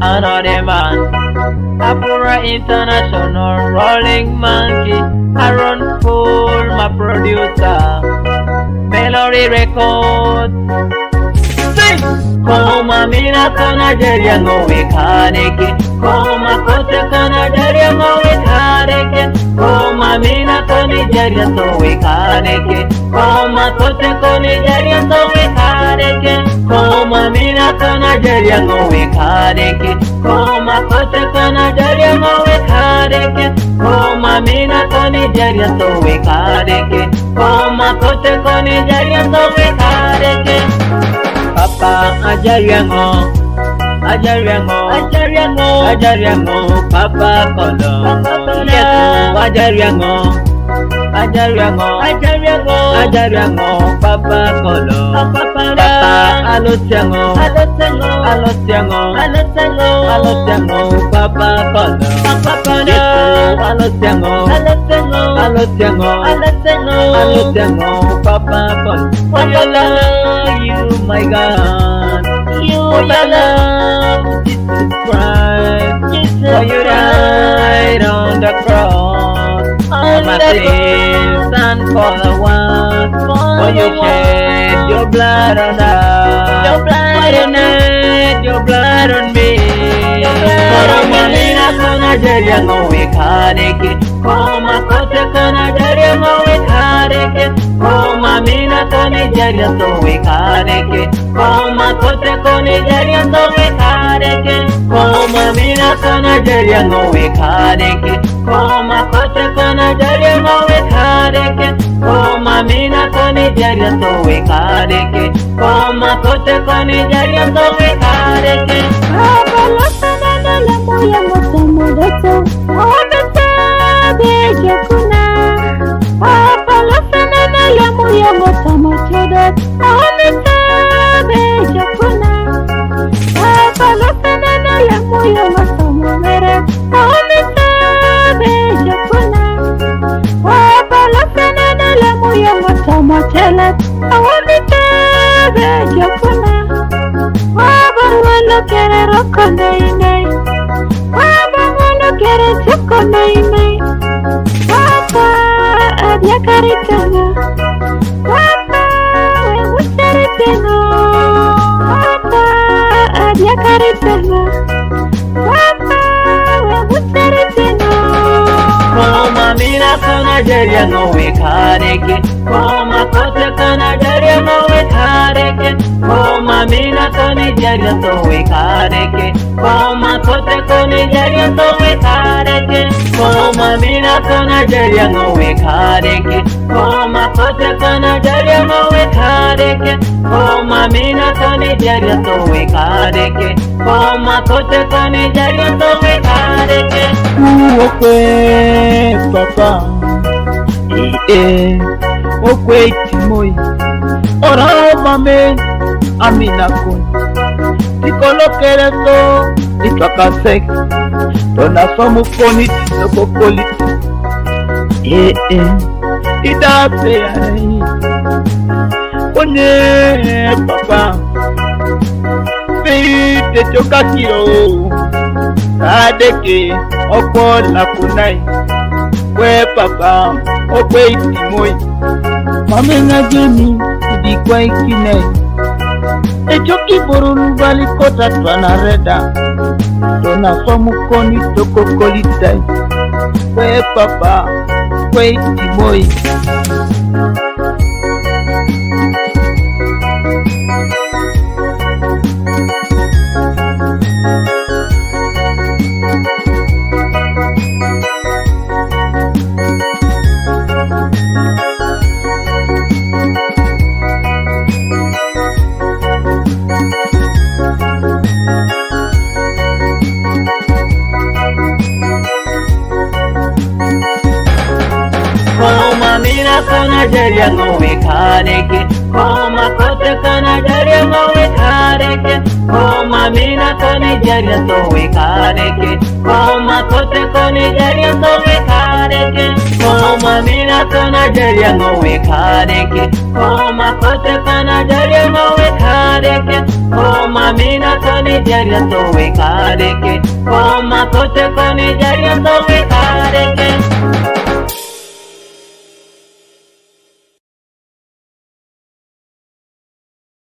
another man. Apura International, Rolling Monkey, Aaron Full, my producer, Melody Records. Sing! Koma mina kona Nigeria ngowe kaneke, Koma kote kona Nigeria ngowe kaneke, Koma mina kona Nigeria sowe kaneke, Koma kote kona Nigeria sowe kaneke, Koma mina kona Nigeria ngowe kaneke, Koma kote kona Nigeria ngowe kaneke, Koma mina kona Nigeria sowe kaneke, Koma kote kona Nigeria sowe kaneke. Papa ajariango, ajariango, ajariango, ajariango, Papa kodo, Yesu ajariango, ajariango, ajariango, ajariango, Papa kodo, Papa alosiango, alosiango, alosiango, alosiango, alosiango, Papa kodo, Papa Yesu alosiango, alosiango, alosiango, alosiango, alosiango, Papa kodo. For your love, you my God, you for your love, Jesus Christ, for you died on the cross, for my sins and for the one, for you shed your blood on us, your blood on us, your blood on me. For a woman I Nigeria ngowe kaneke, Koma kote kona Nigeria ngowe kaneke, Koma mina kona Nigeria sowe kaneke, Koma kote kona Nigeria sowe kaneke, Koma mina kona Nigeria ngowe kaneke, Koma kote kona Nigeria ngowe kaneke, Koma mina kona Nigeria sowe kaneke, Koma kote kona Nigeria sowe kaneke. Moya moto Omesa bejo kuna Papa lofana na la moya moto Omesa bejo kuna Papa lofana na la moya moto Omesa bejo kuna Papa lofana na la moya moto Omesa bejo kuna Papa wala kere roko nei Papa wala kere choko nei Papa adia karitanga Papa we musharitanga Papa adia karitanga Papa we musharitanga. Koma mina kona Nigeria ngowe kaneke, Koma kote kona Nigeria ngowe kaneke, Koma mina kona Nigeria sowe kaneke, Koma kote kona Nigeria sowe kaneke, Koma mina kona Nigeria ngowe kaneke, Koma kote kona Nigeria ngowe kaneke, Koma mina kona Nigeria sowe kaneke, Koma kote kona Nigeria sowe kaneke. Okwe papa, okwe timoi, ora mame, amina kun, tikolo kereso, itwakasek, tona somu koni tisoko politi, idape ai, onye papa, feite chokakiro. Adeke ọ̀pọ̀ lakunai kwe papa okwe itimoi mame ngageni idikwa ikinai echoki borulu bali kota twana reda tona somukoni toko kolitai kwe papa kwe itimoi. Koma mina kona Nigeria ngowe kaneke, Koma kote kona Nigeria ngowe kaneke, Koma mina kona Nigeria sowe kaneke, Koma kote kona Nigeria sowe kaneke, Koma mina kona Nigeria ngowe kaneke, Koma kote kona Nigeria ngowe kaneke. kadeke, mamina to Nigeria to we kadeke, matoche ko Nigeria to